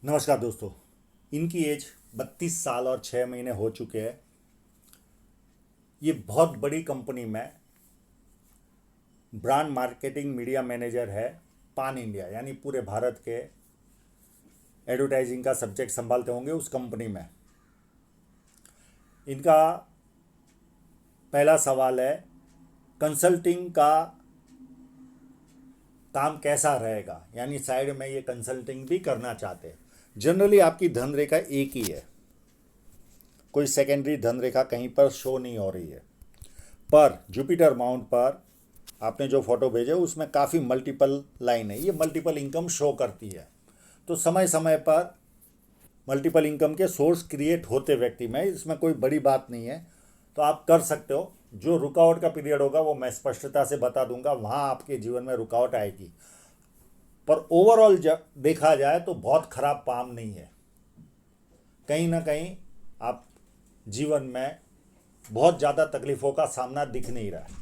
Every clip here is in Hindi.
नमस्कार दोस्तों। इनकी एज 32 साल और 6 महीने हो चुके हैं। ये बहुत बड़ी कंपनी में ब्रांड मार्केटिंग मीडिया मैनेजर है। पान इंडिया यानी पूरे भारत के एडवर्टाइजिंग का सब्जेक्ट संभालते होंगे उस कंपनी में। इनका पहला सवाल है, कंसल्टिंग का काम कैसा रहेगा, यानी साइड में ये कंसल्टिंग भी करना चाहते हैं। जनरली आपकी धन रेखा एक ही है, कोई सेकेंडरी धन रेखा कहीं पर शो नहीं हो रही है। पर जुपिटर माउंट पर आपने जो फोटो भेजे उसमें काफ़ी मल्टीपल लाइन है, ये मल्टीपल इनकम शो करती है। तो समय समय पर मल्टीपल इनकम के सोर्स क्रिएट होते व्यक्ति में, इसमें कोई बड़ी बात नहीं है। तो आप कर सकते हो। जो रुकावट का पीरियड होगा वो मैं स्पष्टता से बता दूंगा, वहाँ आपके जीवन में रुकावट आएगी। पर ओवरऑल देखा जाए तो बहुत खराब पाम नहीं है। कहीं ना कहीं आप जीवन में बहुत ज़्यादा तकलीफ़ों का सामना दिख नहीं रहा है।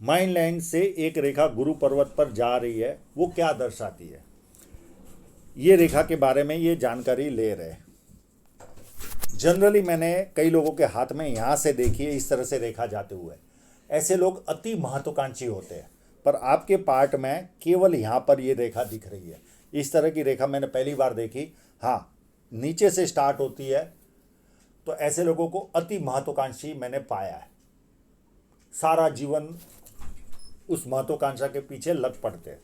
माइंड लाइन से एक रेखा गुरु पर्वत पर जा रही है, वो क्या दर्शाती है, ये रेखा के बारे में ये जानकारी ले रहे हैं। जनरली मैंने कई लोगों के हाथ में यहाँ से देखी है इस तरह से रेखा जाते हुए। ऐसे लोग अति महत्वाकांक्षी होते हैं, पर आपके पार्ट में केवल यहाँ पर ये रेखा दिख रही है। इस तरह की रेखा मैंने पहली बार देखी। हाँ, नीचे से स्टार्ट होती है, तो ऐसे लोगों को अति महत्वाकांक्षी मैंने पाया है। सारा जीवन उस महत्वाकांक्षा के पीछे लग पड़ते हैं।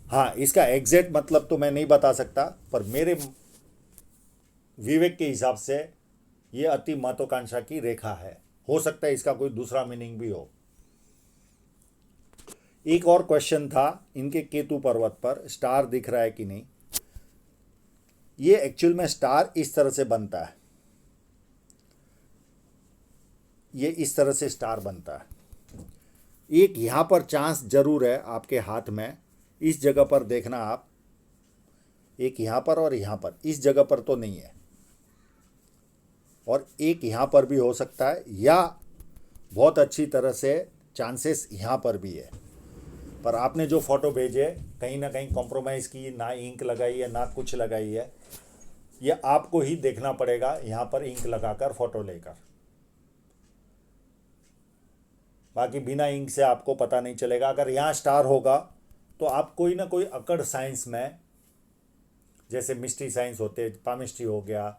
हाँ, इसका एग्जैक्ट मतलब तो मैं नहीं बता सकता, पर मेरे विवेक के हिसाब से ये अति महत्वाकांक्षा की रेखा है। हो सकता है इसका कोई दूसरा मीनिंग भी हो। एक और क्वेश्चन था, इनके केतु पर्वत पर स्टार दिख रहा है कि नहीं। ये एक्चुअल में स्टार इस तरह से बनता है, ये इस तरह से स्टार बनता है। एक यहाँ पर चांस जरूर है आपके हाथ में, इस जगह पर देखना आप, एक यहाँ पर और यहाँ पर, इस जगह पर तो नहीं है, और एक यहाँ पर भी हो सकता है, या बहुत अच्छी तरह से चांसेस यहाँ पर भी है। पर आपने जो फोटो भेजे कहीं ना कहीं कॉम्प्रोमाइज़ की, ना इंक लगाई है ना कुछ लगाई है। ये आपको ही देखना पड़ेगा यहाँ पर इंक लगाकर फोटो लेकर। बाकी बिना इंक से आपको पता नहीं चलेगा। अगर यहाँ स्टार होगा तो आप कोई ना कोई अकड़ साइंस में, जैसे मिस्ट्री साइंस होते, पामिस्ट्री हो गया,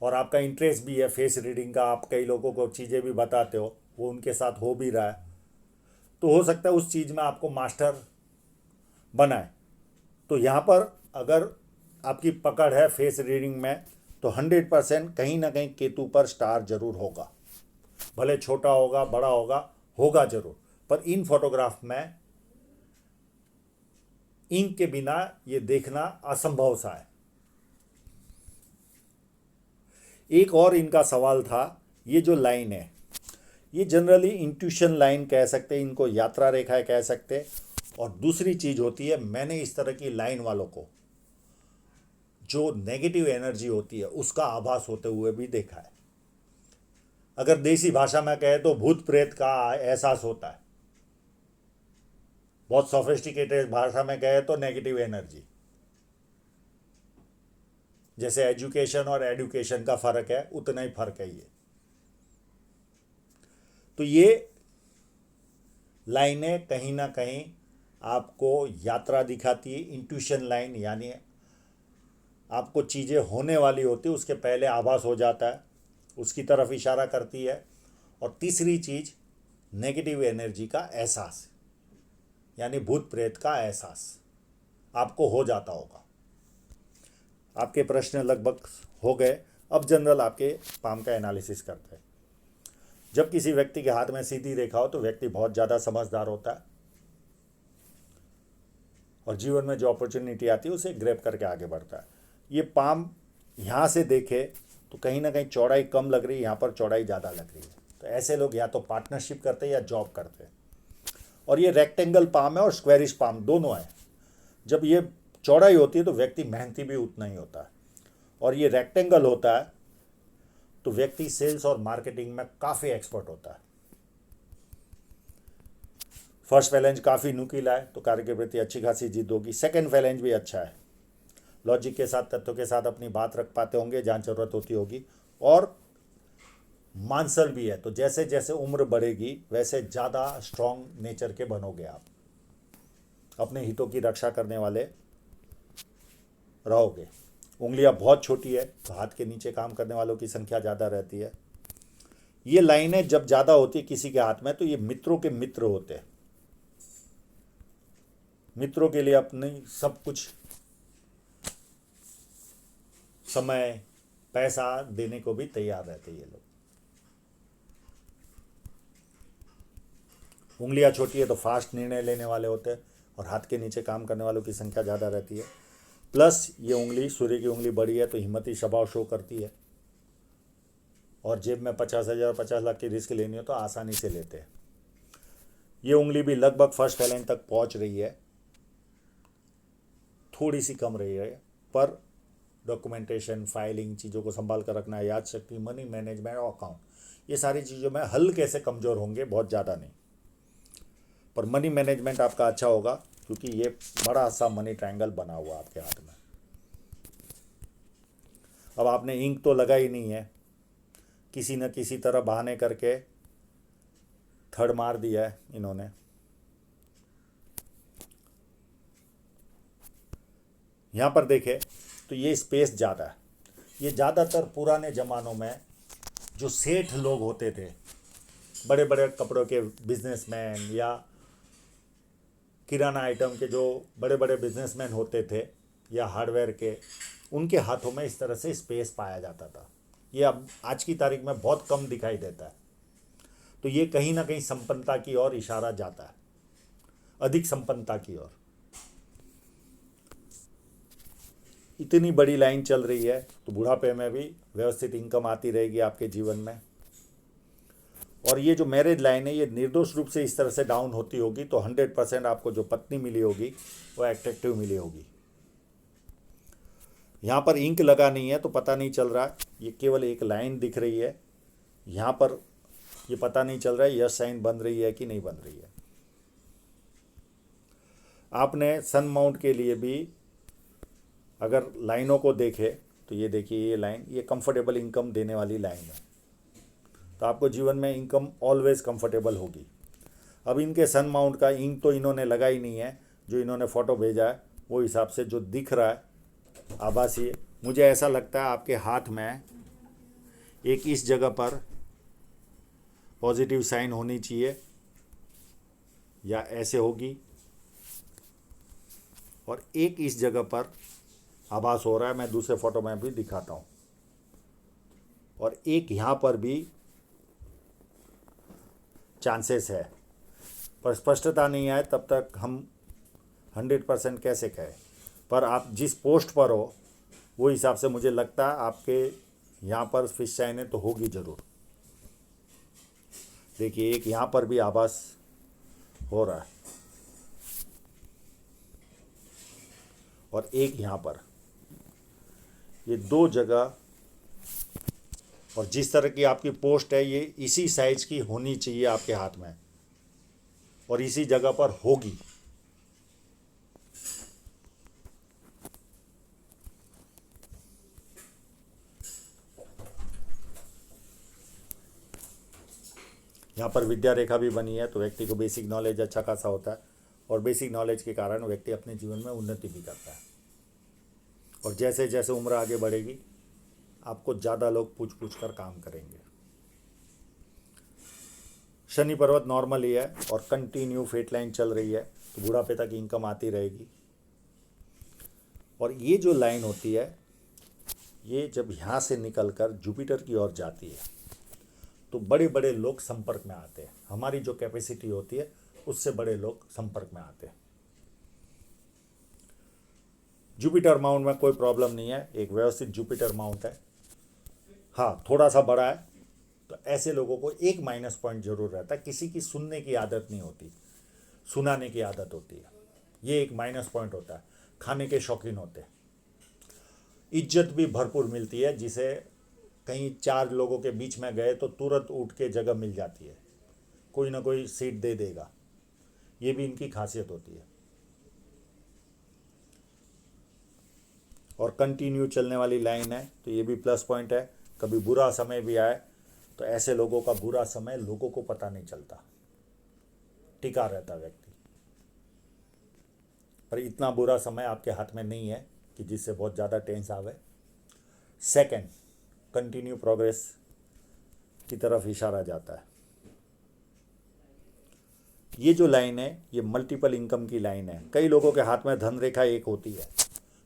और आपका इंटरेस्ट भी है फेस रीडिंग का, आप कई लोगों को चीज़ें भी बताते हो, वो उनके साथ हो भी रहा है, तो हो सकता है उस चीज़ में आपको मास्टर बनाए। तो यहाँ पर अगर आपकी पकड़ है फेस रीडिंग में, तो 100% कहीं ना कहीं केतु पर स्टार जरूर होगा। भले छोटा होगा बड़ा होगा, होगा जरूर। पर इन फोटोग्राफ में इंक के बिना ये देखना असंभव सा है। एक और इनका सवाल था, ये जो लाइन है ये जनरली इंट्यूशन लाइन कह सकते हैं, इनको यात्रा रेखाएं कह सकते हैं। और दूसरी चीज़ होती है, मैंने इस तरह की लाइन वालों को जो नेगेटिव एनर्जी होती है उसका आभास होते हुए भी देखा है। अगर देसी भाषा में कहे तो भूत प्रेत का एहसास होता है। बहुत सोफिस्टिकेटेड भाषा में कहे तो नेगेटिव एनर्जी। जैसे एजुकेशन और एडुकेशन का फ़र्क है, उतना ही फ़र्क है ये। तो ये लाइनें कहीं ना कहीं आपको यात्रा दिखाती है। इंट्यूशन लाइन यानी आपको चीज़ें होने वाली होती है उसके पहले आभास हो जाता है, उसकी तरफ इशारा करती है। और तीसरी चीज़ नेगेटिव एनर्जी का एहसास, यानी भूत प्रेत का एहसास आपको हो जाता होगा। आपके प्रश्न लगभग हो गए। अब जनरल आपके पाम का एनालिसिस करते हैं। जब किसी व्यक्ति के हाथ में सीधी रेखा हो तो व्यक्ति बहुत ज़्यादा समझदार होता है, और जीवन में जो अपॉर्चुनिटी आती है उसे ग्रैब करके आगे बढ़ता है। ये पाम यहाँ से देखे तो कहीं ना कहीं चौड़ाई कम लग रही है, यहाँ पर चौड़ाई ज़्यादा लग रही है। तो ऐसे लोग या तो पार्टनरशिप करते हैं या जॉब करते हैं। और ये रेक्टेंगल पाम है और स्क्वेरिश पाम दोनों है। जब ये चौड़ाई होती है तो व्यक्ति मेहनती भी उतना ही होता है, और ये रेक्टेंगल होता है तो व्यक्ति सेल्स और मार्केटिंग में काफ़ी एक्सपर्ट होता है। फर्स्ट फैलेंज काफ़ी नुकीला है तो कार्य के प्रति अच्छी खासी जिद होगी। सेकंड फैलेंज भी अच्छा है, लॉजिक के साथ तथ्यों के साथ अपनी बात रख पाते होंगे जहाँ जरूरत होती होगी। और मानसल भी है, तो जैसे जैसे उम्र बढ़ेगी वैसे ज़्यादा स्ट्रांग नेचर के बनोगे आप, अपने हितों की रक्षा करने वाले रहोगे। उंगलियां बहुत छोटी है तो हाथ के नीचे काम करने वालों की संख्या ज़्यादा रहती है। ये लाइनें जब ज़्यादा होती है किसी के हाथ में तो ये मित्रों के मित्र होते हैं, मित्रों के लिए अपनी सब कुछ समय पैसा देने को भी तैयार रहते ये लोग। उंगलियां छोटी है तो फास्ट निर्णय लेने वाले होते हैं और हाथ के नीचे काम करने वालों की संख्या ज़्यादा रहती है। प्लस ये उंगली, सूर्य की उंगली बड़ी है तो हिम्मती स्वभाव शो करती है और जेब में 50,000 50 लाख की रिस्क लेनी हो तो आसानी से लेते हैं। ये उंगली भी लगभग फर्स्ट फैलेंज तक पहुंच रही है, थोड़ी सी कम रही है, पर डॉक्यूमेंटेशन, फाइलिंग, चीज़ों को संभाल कर रखना, याद शक्ति, मनी मैनेजमेंट और अकाउंट, ये सारी चीज़ों में हल्के से कमज़ोर होंगे, बहुत ज़्यादा नहीं। पर मनी मैनेजमेंट आपका अच्छा होगा क्योंकि ये बड़ा सा मनी ट्रायंगल बना हुआ आपके हाथ में। अब आपने इंक तो लगा ही नहीं है, किसी न किसी तरह बहाने करके थर्ड मार दिया है इन्होंने। यहाँ पर देखें तो ये स्पेस ज़्यादा है। ये ज़्यादातर पुराने ज़मानों में जो सेठ लोग होते थे, बड़े बड़े कपड़ों के बिजनेसमैन या किराना आइटम के जो बड़े बड़े बिजनेसमैन होते थे या हार्डवेयर के, उनके हाथों में इस तरह से स्पेस पाया जाता था। ये अब आज की तारीख में बहुत कम दिखाई देता है। तो ये कहीं ना कहीं संपन्नता की ओर इशारा जाता है, अधिक संपन्नता की ओर। इतनी बड़ी लाइन चल रही है तो बुढ़ापे में भी व्यवस्थित इनकम आती रहेगी आपके जीवन में। और ये जो मैरिज लाइन है ये निर्दोष रूप से इस तरह से डाउन होती होगी तो 100% आपको जो पत्नी मिली होगी वो एट्रैक्टिव मिली होगी। यहाँ पर इंक लगा नहीं है तो पता नहीं चल रहा, ये केवल एक लाइन दिख रही है। यहाँ पर ये पता नहीं चल रहा है यस साइन बन रही है कि नहीं बन रही है। आपने सन माउंट के लिए भी अगर लाइनों को देखे तो ये देखिए, ये लाइन ये कंफर्टेबल इनकम देने वाली लाइन है, तो आपको जीवन में इनकम ऑलवेज कंफर्टेबल होगी। अब इनके सन माउंट का इंक तो इन्होंने लगा ही नहीं है, जो इन्होंने फ़ोटो भेजा है वो हिसाब से जो दिख रहा है आभासी, मुझे ऐसा लगता है आपके हाथ में एक इस जगह पर पॉजिटिव साइन होनी चाहिए या ऐसे होगी, और एक इस जगह पर आभास हो रहा है, मैं दूसरे फोटो में भी दिखाता हूँ, और एक यहाँ पर भी चांसेस है, पर स्पष्टता नहीं आए तब तक हम 100% कैसे कहें। पर आप जिस पोस्ट पर हो वो हिसाब से मुझे लगता है आपके यहाँ पर फिश साइन है तो होगी ज़रूर। देखिए एक यहाँ पर भी आभास हो रहा है और एक यहाँ पर, ये दो जगह, और जिस तरह की आपकी पोस्ट है ये इसी साइज की होनी चाहिए आपके हाथ में और इसी जगह पर होगी। यहाँ पर विद्या रेखा भी बनी है तो व्यक्ति को बेसिक नॉलेज अच्छा खासा होता है और बेसिक नॉलेज के कारण व्यक्ति अपने जीवन में उन्नति भी करता है। और जैसे जैसे उम्र आगे बढ़ेगी आपको ज़्यादा लोग पूछ पूछ कर काम करेंगे। शनि पर्वत नॉर्मल ही है और कंटिन्यू फेट लाइन चल रही है तो बुढ़ापे तक इनकम आती रहेगी। और ये जो लाइन होती है ये जब यहाँ से निकल कर जुपिटर की ओर जाती है तो बड़े बड़े लोग संपर्क में आते हैं। हमारी जो कैपेसिटी होती है उससे बड़े लोग संपर्क में आते हैं। जुपिटर माउंट में कोई प्रॉब्लम नहीं है, एक व्यवस्थित जुपिटर माउंट है। हाँ थोड़ा सा बड़ा है तो ऐसे लोगों को एक माइनस पॉइंट जरूर रहता है, किसी की सुनने की आदत नहीं होती, सुनाने की आदत होती है, ये एक माइनस पॉइंट होता है। खाने के शौकीन होते हैं, इज्जत भी भरपूर मिलती है, जिसे कहीं चार लोगों के बीच में गए तो तुरंत उठ के जगह मिल जाती है, कोई ना कोई सीट दे देगा। ये भी इनकी खासियत होती है। और कंटिन्यू चलने वाली लाइन है तो ये भी प्लस पॉइंट है। कभी बुरा समय भी आए तो ऐसे लोगों का बुरा समय लोगों को पता नहीं चलता, टिका रहता व्यक्ति। पर इतना बुरा समय आपके हाथ में नहीं है कि जिससे बहुत ज़्यादा टेंस आवे। सेकंड, कंटिन्यू प्रोग्रेस की तरफ इशारा जाता है। ये जो लाइन है ये मल्टीपल इनकम की लाइन है। कई लोगों के हाथ में धन रेखा एक होती है,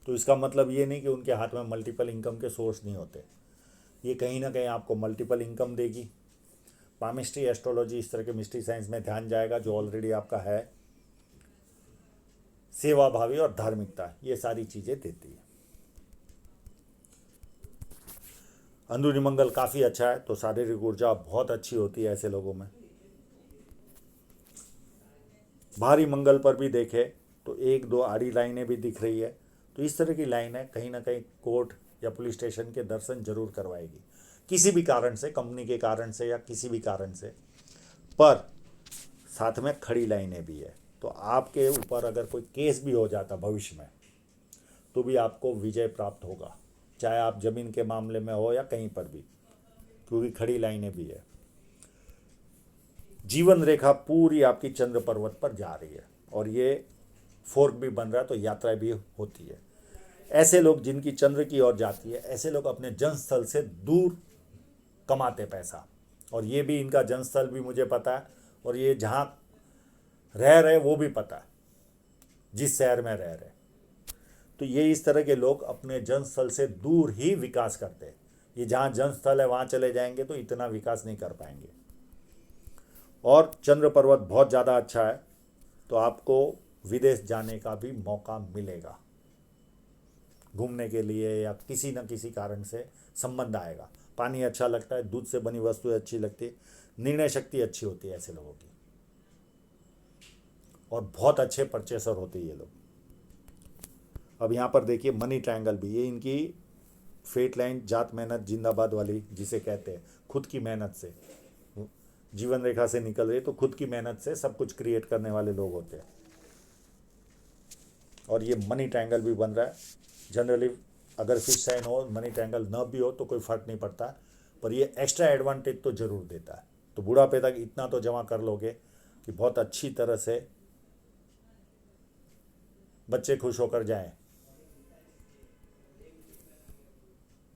तो इसका मतलब ये नहीं कि उनके हाथ में मल्टीपल इनकम के सोर्स नहीं होते। ये कहीं ना कहीं आपको मल्टीपल इनकम देगी। पामिस्ट्री, एस्ट्रोलॉजी, इस तरह के मिस्ट्री साइंस में ध्यान जाएगा जो ऑलरेडी आपका है। सेवा भावी और धार्मिकता, ये सारी चीज़ें देती है। अंदरूनी मंगल काफ़ी अच्छा है तो शारीरिक ऊर्जा बहुत अच्छी होती है ऐसे लोगों में। भारी मंगल पर भी देखे तो एक दो आड़ी लाइनें भी दिख रही है, तो इस तरह की लाइनें कहीं ना कहीं कोर्ट या पुलिस स्टेशन के दर्शन जरूर करवाएगी किसी भी कारण से, कंपनी के कारण से या किसी भी कारण से। पर साथ में खड़ी लाइनें भी है, तो आपके ऊपर अगर कोई केस भी हो जाता भविष्य में तो भी आपको विजय प्राप्त होगा, चाहे आप जमीन के मामले में हो या कहीं पर भी, क्योंकि खड़ी लाइनें भी है। जीवन रेखा पूरी आपकी चंद्र पर्वत पर जा रही है और ये फोर्क भी बन रहा है तो यात्रा भी होती है। ऐसे लोग जिनकी चंद्र की ओर जाती है, ऐसे लोग अपने जन्मस्थल से दूर कमाते पैसा, और ये भी इनका जन्मस्थल भी मुझे पता है और ये जहाँ रह रहे वो भी पता है, जिस शहर में रह रहे। तो ये इस तरह के लोग अपने जन्मस्थल से दूर ही विकास करते हैं। ये जहाँ जन्मस्थल है वहाँ चले जाएंगे तो इतना विकास नहीं कर पाएंगे। और चंद्र पर्वत बहुत ज़्यादा अच्छा है तो आपको विदेश जाने का भी मौका मिलेगा, घूमने के लिए या किसी न किसी कारण से संबंध आएगा। पानी अच्छा लगता है, दूध से बनी वस्तुएं अच्छी लगती है, निर्णय शक्ति अच्छी होती है ऐसे लोगों की, और बहुत अच्छे परचेसर होते हैं ये लोग। अब यहाँ पर देखिए मनी ट्रायंगल भी, ये इनकी फेट लाइन जात मेहनत जिंदाबाद वाली जिसे कहते हैं, खुद की मेहनत से जीवन रेखा से निकल रही है तो खुद की मेहनत से सब कुछ क्रिएट करने वाले लोग होते हैं। और ये मनी ट्रायंगल भी बन रहा है। जनरली अगर फिश साइन हो, मनी ट्रायंगल न भी हो तो कोई फर्क नहीं पड़ता, पर ये एक्स्ट्रा एडवांटेज तो जरूर देता है। तो बुढ़ापे तक इतना तो जमा कर लोगे कि बहुत अच्छी तरह से बच्चे खुश होकर जाएं,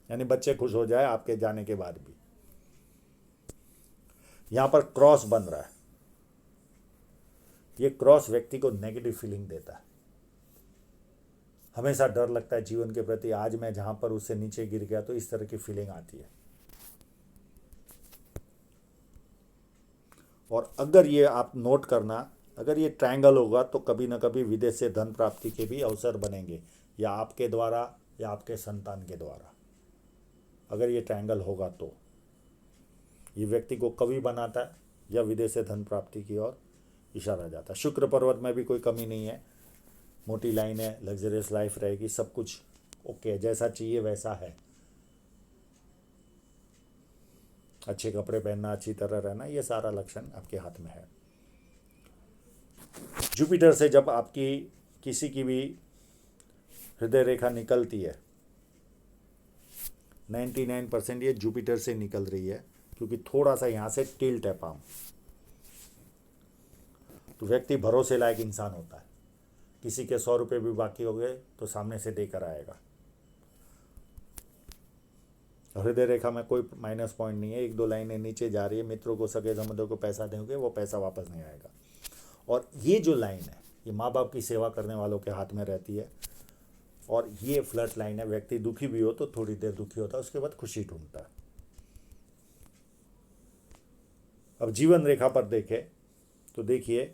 यानी बच्चे खुश हो जाए आपके जाने के बाद भी। यहां पर क्रॉस बन रहा है, ये क्रॉस व्यक्ति को नेगेटिव फीलिंग देता है, हमेशा डर लगता है जीवन के प्रति। आज मैं जहां पर उससे नीचे गिर गया तो इस तरह की फीलिंग आती है। और अगर ये आप नोट करना, अगर ये ट्रायंगल होगा तो कभी ना कभी विदेश से धन प्राप्ति के भी अवसर बनेंगे, या आपके द्वारा या आपके संतान के द्वारा। अगर ये ट्रायंगल होगा तो ये व्यक्ति को कवि बनाता है या विदेश से धन प्राप्ति की ओर इशारा जाता है। शुक्र पर्वत में भी कोई कमी नहीं है, मोटी लाइन है, लग्जरियस लाइफ रहेगी, सब कुछ ओके, जैसा चाहिए वैसा है। अच्छे कपड़े पहनना, अच्छी तरह रहना, ये सारा लक्षण आपके हाथ में है। जुपिटर से जब आपकी किसी की भी हृदय रेखा निकलती है, 99% ये जुपिटर से निकल रही है, क्योंकि थोड़ा सा यहाँ से टिल्ट है पाम, तो व्यक्ति भरोसे लायक इंसान होता है। किसी के 100 रुपये भी बाकी हो गए तो सामने से देकर आएगा। हृदय रेखा में कोई माइनस पॉइंट नहीं है, एक दो लाइनें नीचे जा रही है, मित्रों को, सगे संबंधियों को पैसा देंगे, वो पैसा वापस नहीं आएगा। और ये जो लाइन है ये माँ बाप की सेवा करने वालों के हाथ में रहती है, और ये फ्लर्ट लाइन है, व्यक्ति दुखी भी हो तो थोड़ी देर दुखी होता है, उसके बाद खुशी ढूंढता है। अब जीवन रेखा पर देखें तो देखिए,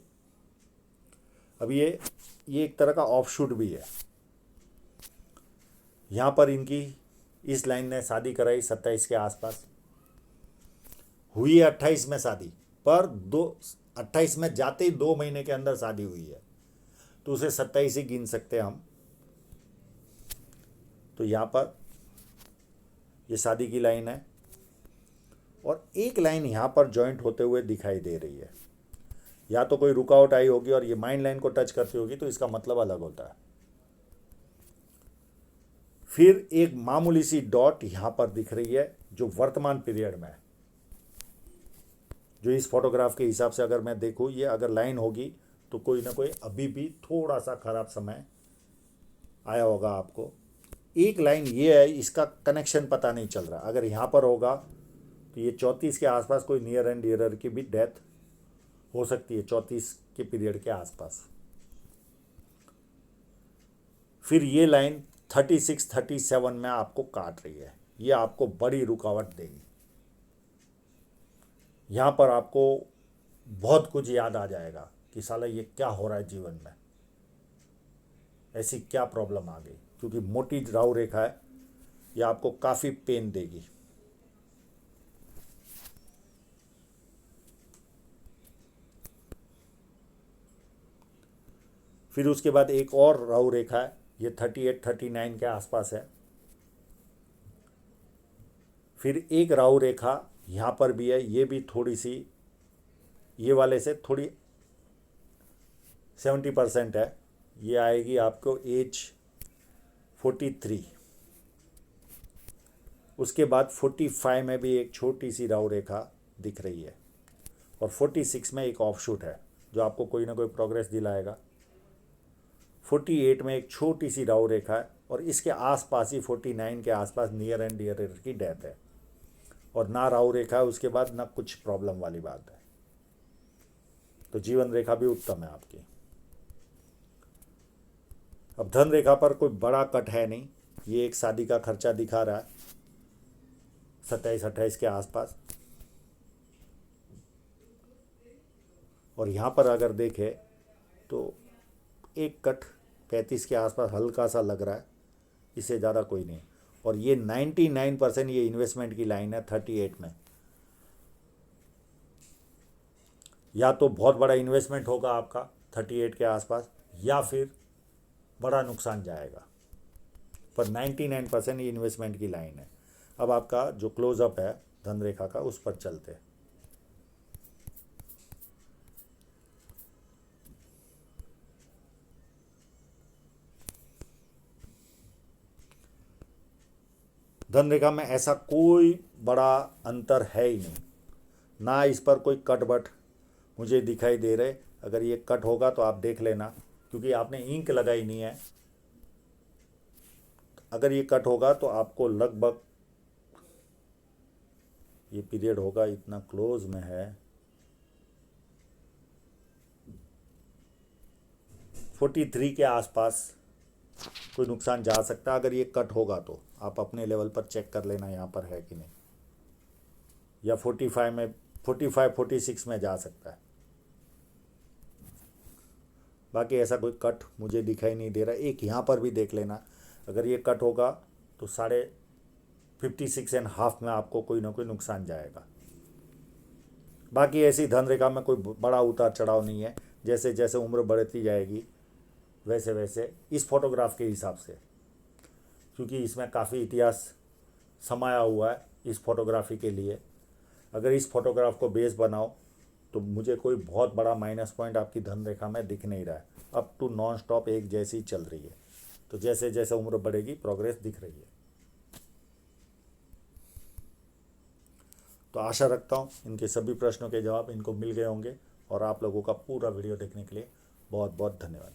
अब ये एक तरह का ऑफशूट भी है। यहाँ पर इनकी इस लाइन ने शादी कराई 27 के आसपास, हुई है 28 में शादी, पर 28 में जाते ही 2 महीने के अंदर शादी हुई है, तो उसे 27 ही गिन सकते हैं हम। तो यहाँ पर ये शादी की लाइन है, और एक लाइन यहाँ पर जॉइंट होते हुए दिखाई दे रही है। या तो कोई रुकावट आई होगी और ये माइंड लाइन को टच करती होगी, तो इसका मतलब अलग होता है। फिर एक मामूली सी डॉट यहाँ पर दिख रही है जो वर्तमान पीरियड में है, जो इस फोटोग्राफ के हिसाब से अगर मैं देखूँ, ये अगर लाइन होगी तो कोई ना कोई अभी भी थोड़ा सा खराब समय आया होगा आपको। एक लाइन ये है, इसका कनेक्शन पता नहीं चल रहा। अगर यहाँ पर होगा तो ये 34 के आसपास कोई नियर एंड डियरर की भी डेथ हो सकती है, 34 के पीरियड के आसपास। फिर ये लाइन 36 37 में आपको काट रही है, ये आपको बड़ी रुकावट देगी। यहाँ पर आपको बहुत कुछ याद आ जाएगा कि साला ये क्या हो रहा है जीवन में, ऐसी क्या प्रॉब्लम आ गई, क्योंकि मोटी राहु रेखा है, यह आपको काफ़ी पेन देगी। फिर उसके बाद एक और राहु रेखा है, ये 38 39 के आसपास है। फिर एक राहु रेखा यहाँ पर भी है, ये भी थोड़ी सी ये वाले से थोड़ी 70% है, ये आएगी आपको एज 43। उसके बाद 45 में भी एक छोटी सी राहु रेखा दिख रही है, और 46 में एक ऑफशूट है जो आपको कोई ना कोई प्रोग्रेस दिलाएगा। 48 में एक छोटी सी राहु रेखा है, और इसके आसपास ही 49 के आसपास नियर एंड डियरर की डेथ है, और ना राहु रेखा है उसके बाद, ना कुछ प्रॉब्लम वाली बात है। तो जीवन रेखा भी उत्तम है आपकी। अब धन रेखा पर कोई बड़ा कट है नहीं, ये एक शादी का खर्चा दिखा रहा है 27-28 के आसपास। और यहाँ पर अगर देखें तो एक कट 35 के आसपास हल्का सा लग रहा है, इससे ज़्यादा कोई नहीं। और ये 99% ये इन्वेस्टमेंट की लाइन है 38 में। या तो बहुत बड़ा इन्वेस्टमेंट होगा आपका 38 के आसपास, या फिर बड़ा नुकसान जाएगा, पर 99% ये इन्वेस्टमेंट की लाइन है। अब आपका जो क्लोजअप है धन रेखा का, उस पर चलते हैं। धन रेखा में ऐसा कोई बड़ा अंतर है ही नहीं, ना इस पर कोई कट बट मुझे दिखाई दे रहे। अगर ये कट होगा तो आप देख लेना, क्योंकि आपने इंक लगाई नहीं है। अगर ये कट होगा तो आपको लगभग ये पीरियड होगा, इतना क्लोज में है, 43 के आसपास कोई नुकसान जा सकता है। अगर ये कट होगा तो आप अपने लेवल पर चेक कर लेना यहाँ पर है कि नहीं, या 45 में 46 में जा सकता है। बाकी ऐसा कोई कट मुझे दिखाई नहीं दे रहा। एक यहाँ पर भी देख लेना, अगर ये कट होगा तो 56.5 में आपको कोई ना कोई नुकसान जाएगा। बाकी ऐसी धन रेखा में कोई बड़ा उतार चढ़ाव नहीं है। जैसे जैसे उम्र बढ़ती जाएगी वैसे वैसे इस फोटोग्राफ के हिसाब से, क्योंकि इसमें काफ़ी इतिहास समाया हुआ है इस फोटोग्राफी के लिए, अगर इस फोटोग्राफ को बेस बनाओ तो मुझे कोई बहुत बड़ा माइनस पॉइंट आपकी धन रेखा में दिख नहीं रहा है। अप टू नॉन स्टॉप एक जैसी चल रही है। तो जैसे जैसे उम्र बढ़ेगी प्रोग्रेस दिख रही है। तो आशा रखता हूँ इनके सभी प्रश्नों के जवाब इनको मिल गए होंगे, और आप लोगों का पूरा वीडियो देखने के लिए बहुत बहुत धन्यवाद।